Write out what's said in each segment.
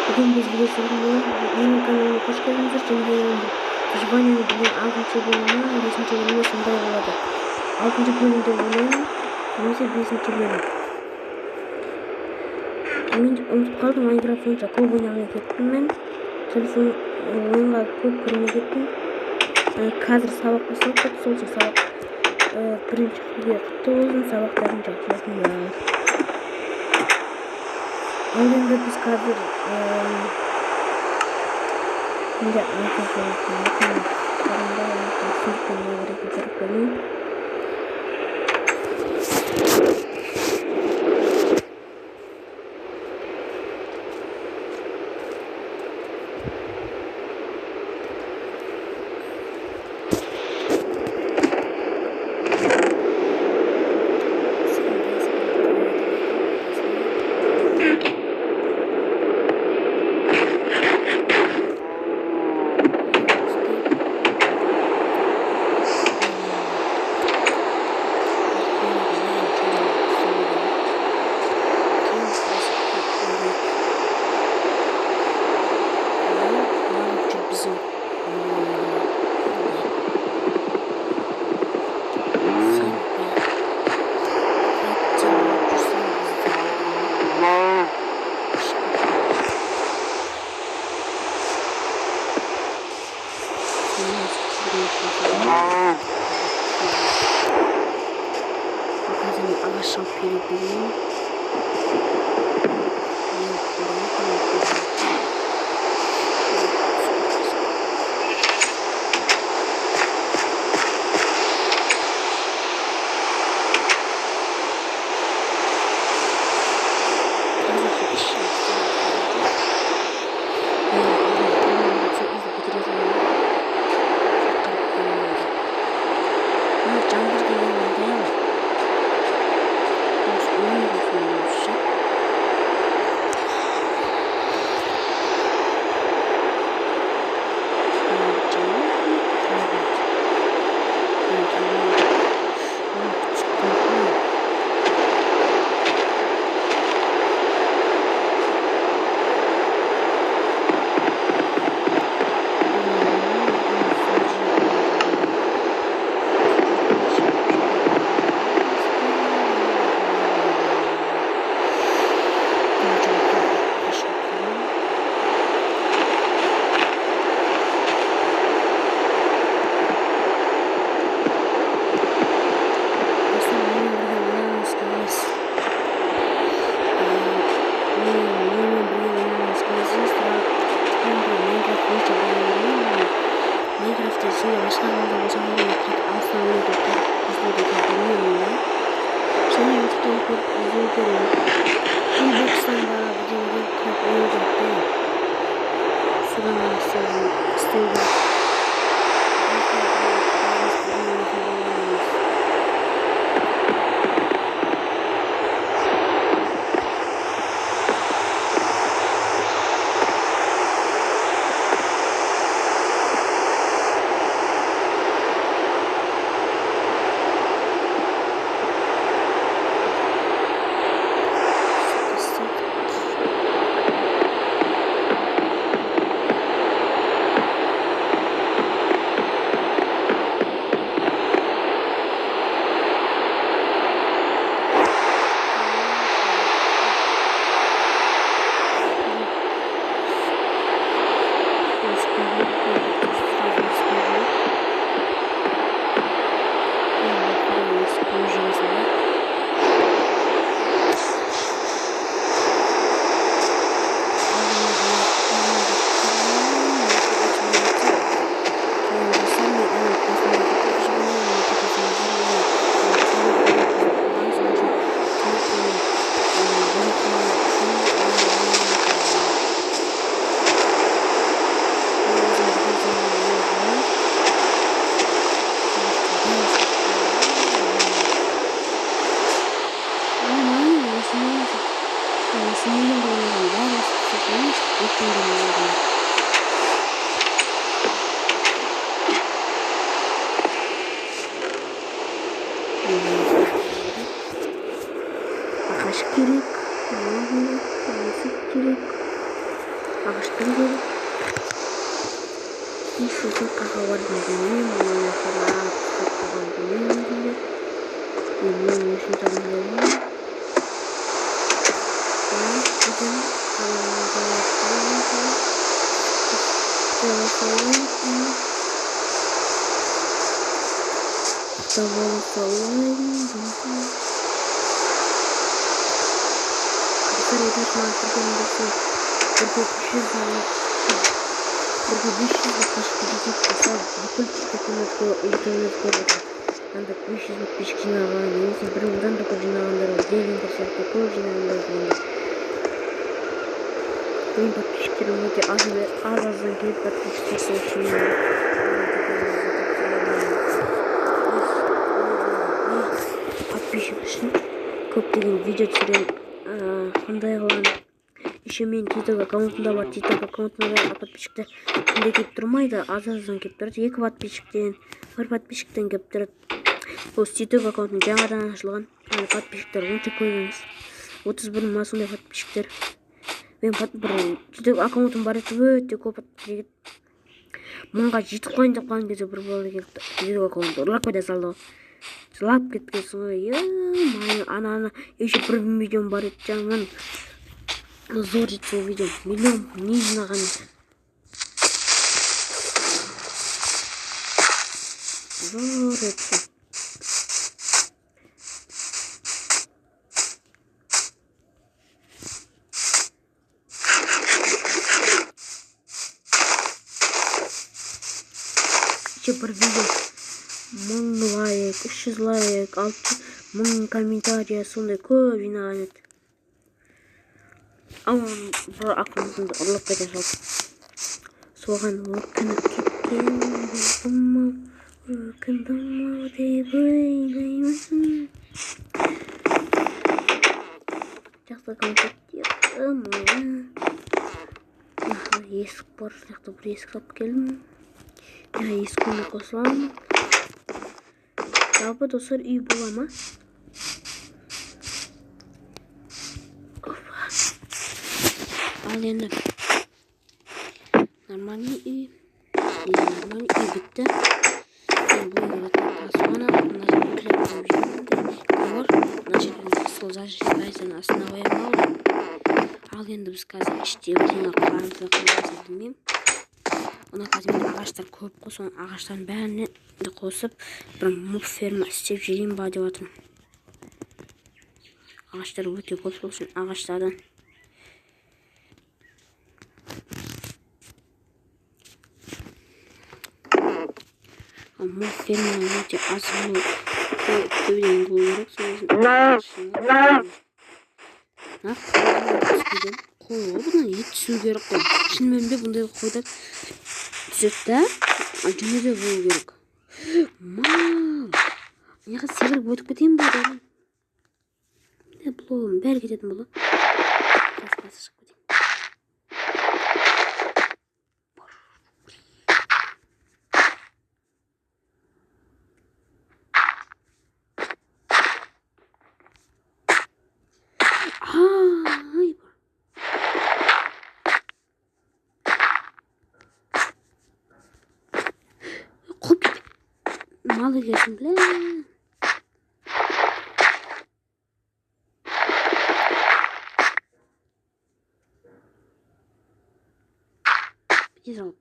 Bugün biz biliyorsunuz yeni kanalıma hoş geldiniz. Şimdi Выжвание bugün 6. bölümü 5. bölümü sonunda oldu. 6. bölümde bölüm немесе 5. bölüm. Мен ұмытып қалдым, Майнкрафт бойынша көп ойнамай кеттім мен. Телефон ойынға көп кірмей кеттім. Қазір сабақ басталып кетті, сол үшін сабақ бірінші күнге құтты болсын, сабақтарын жақсы оқыңдар. Ал енді біз қазір ағаштан бөліп сосын қағалар білмеймін оны қалап қойған білмеймін мен үшін табылмаймын анда 500 подписчик жинаған, немесе бір жылдан да көп жинағандар бар, делінтер сияқты көп жинағандар бар. Менің подписчиктерім өте аз-аздан келіп подписчиктер үшін подписчик үшін көптеген видео түсіремін. Қандай қылған еще мен тикток аккаунтымда бар, тикток аккаунтына да подписчиктер күнде келіп тұрмайды, аз-аздан келіп тұрады. 2 подписчиктен, 1 подписчиктен келіп тұрады. Бұл тикток аккаунтым жаңадан ашылған, подписчиктер онша көп емес. 31 ма сондай подписчиктер. Мен тикток аккаунтым бар еді, өте көп подписчиктер. Мыңға жетіп қойын деп қалған кезде бір болды келді. Тикток аккаунтты ұрлап қойда салды. Жылап кеткенсің ғой. Ана еще бір видеом бар еді жаңан. Зор жетсе видео. Миллион не жинаған. Зор етсе. Бір видео 1000 лайк, 300 лайк, 6000 комментария сондай көп жинаған еді. Ал бір аккаунтымды ұрлап кете салды. Соған өкініп кеткен өкіндім деп ойлаймын. Жақсы комментария есік бар, жақты бір есік сап келдім. Ескіні қосыламын. Жалпы достар үй бола ма? Ал енді нормальный үй. Нормальный үй бітті. Бұл тасуана мына жерге кіріп жүрмейді. Олар мына жерге сол зажигайдан астына қоямын. Ал енді біз қазір іште бірдеңе қарымызды қылмасын білмеймін. Ona қазір ағаштар көп қой, соның ағаштарын бәріне қосып бір моб ферма істеп жүрейін ба деп жатырмын. Ағаштар өте көп, сол үшін ағаштардан моб ферма өте аз көбден болу керек, сол үшін қой бұдан ет түсу керек қой. Шынымен де бұндай қойдар түсетті, жүні де болу керек. Мау! Неға секіріп өтіп кетейін ба дедім. Не блогым бәрі кететін болды. Қас шығып кетейін. Малы келсін, бля.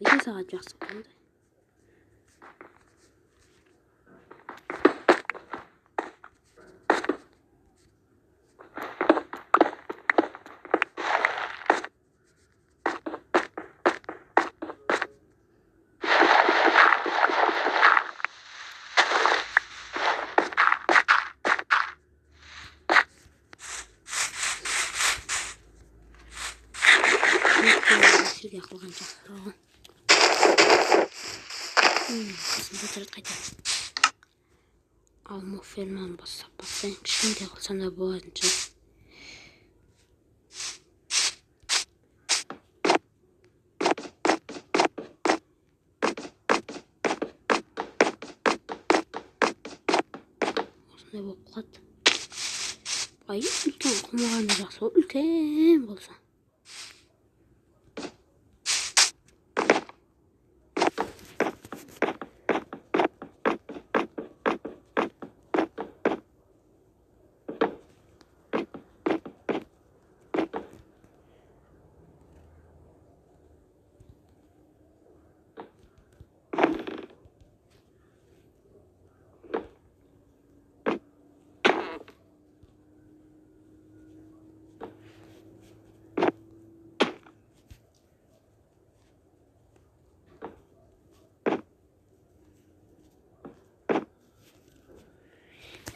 Біте сағат жақсы болды. Сүйге қылған жақсы оған. Қасын бітіріп қайтады. Ал мұқ ферманы бастайын. Кішкентай қылсам да болатын шығар. Осындай болып қалады. Ай, үлкен қылмағанда жақсы, үлкен болса.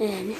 Yani.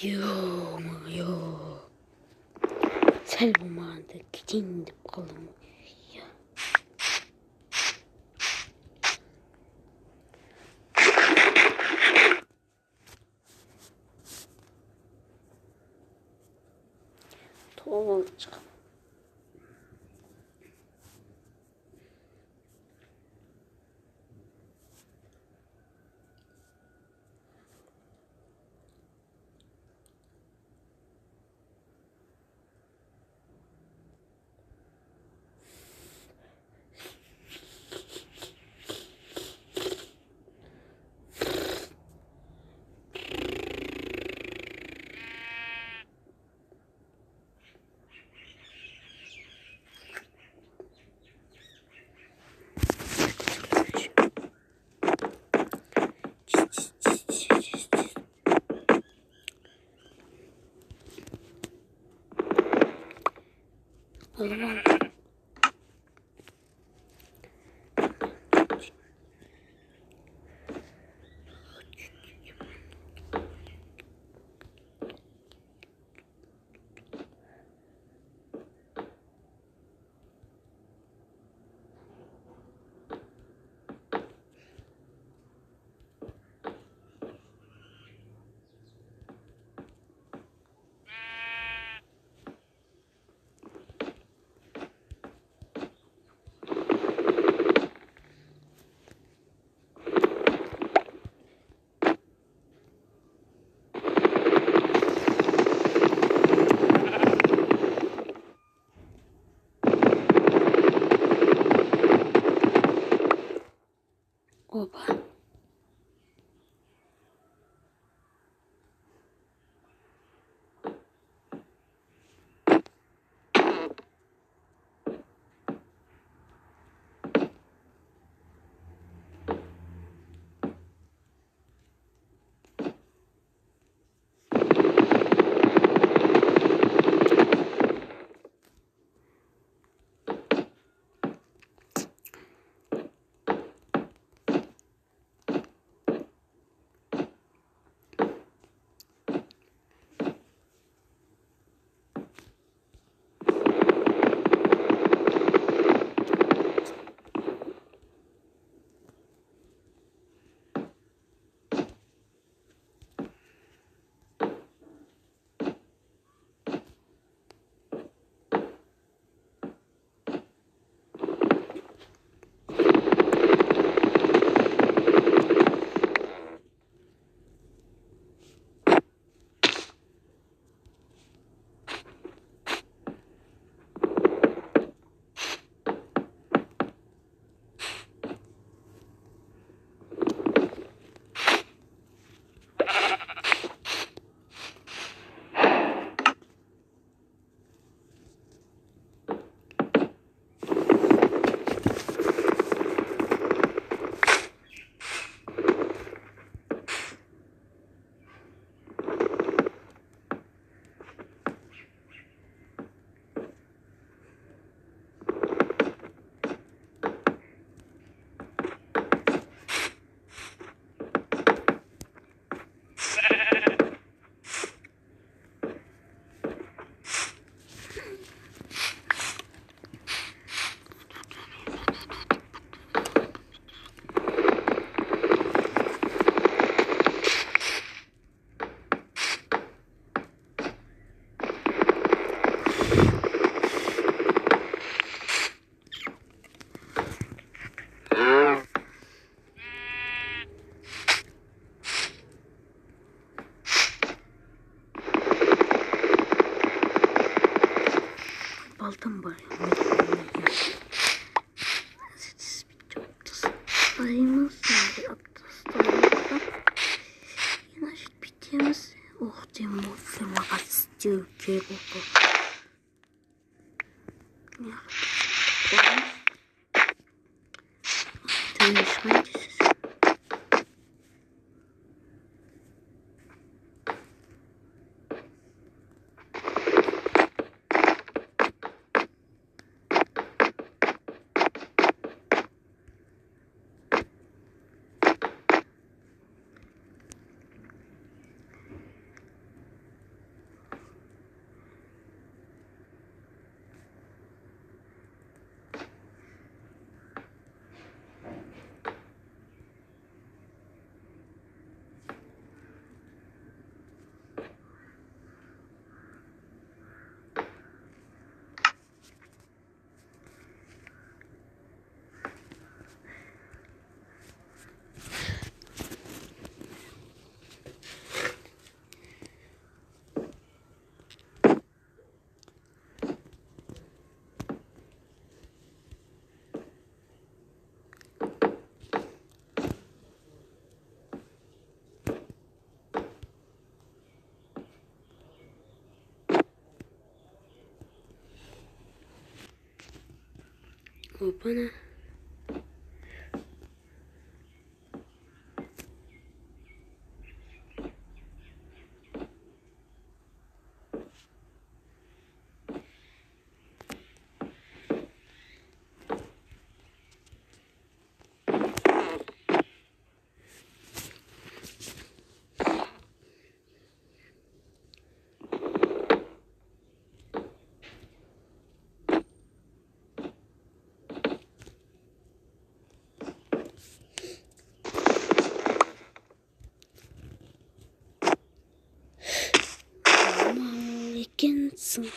Yo. Sel bulmağında gideyim deyip kaldım. Olacak. Allah'ım. Opa. алтын бар. Sayımız значит бітеміз. Ох, демон фермаға істеу керек болды. Төне шығайын дейсіз. Опана. Mal ikensin.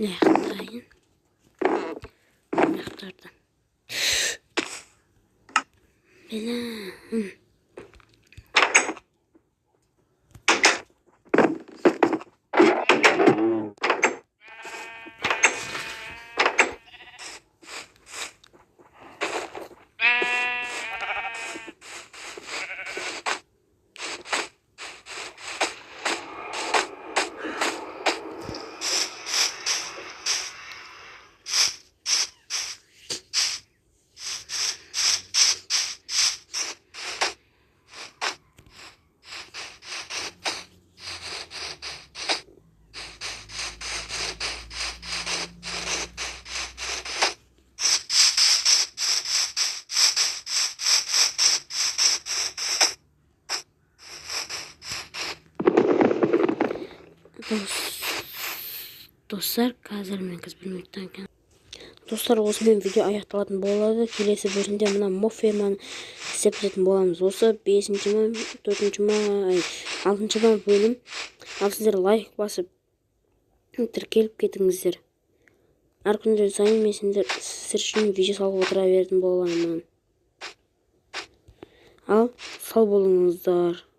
Nektayın. Nektardan. Bela. Достар, қазір мен 1 минуттан кейін. Достар, осымен видео аяқталатын болады. Келесі бөлімде мына мофферманы істеп кететін боламыз. Осы 5-ші ма, 4-ші ма, 6-ші ма бөлім. Ал сіздер лайк басып тіркеліп кетіңіздер. Әр күндер сайын мен сіздер үшін видео салып отыра беретін боламын. Ал сау болыңыздар.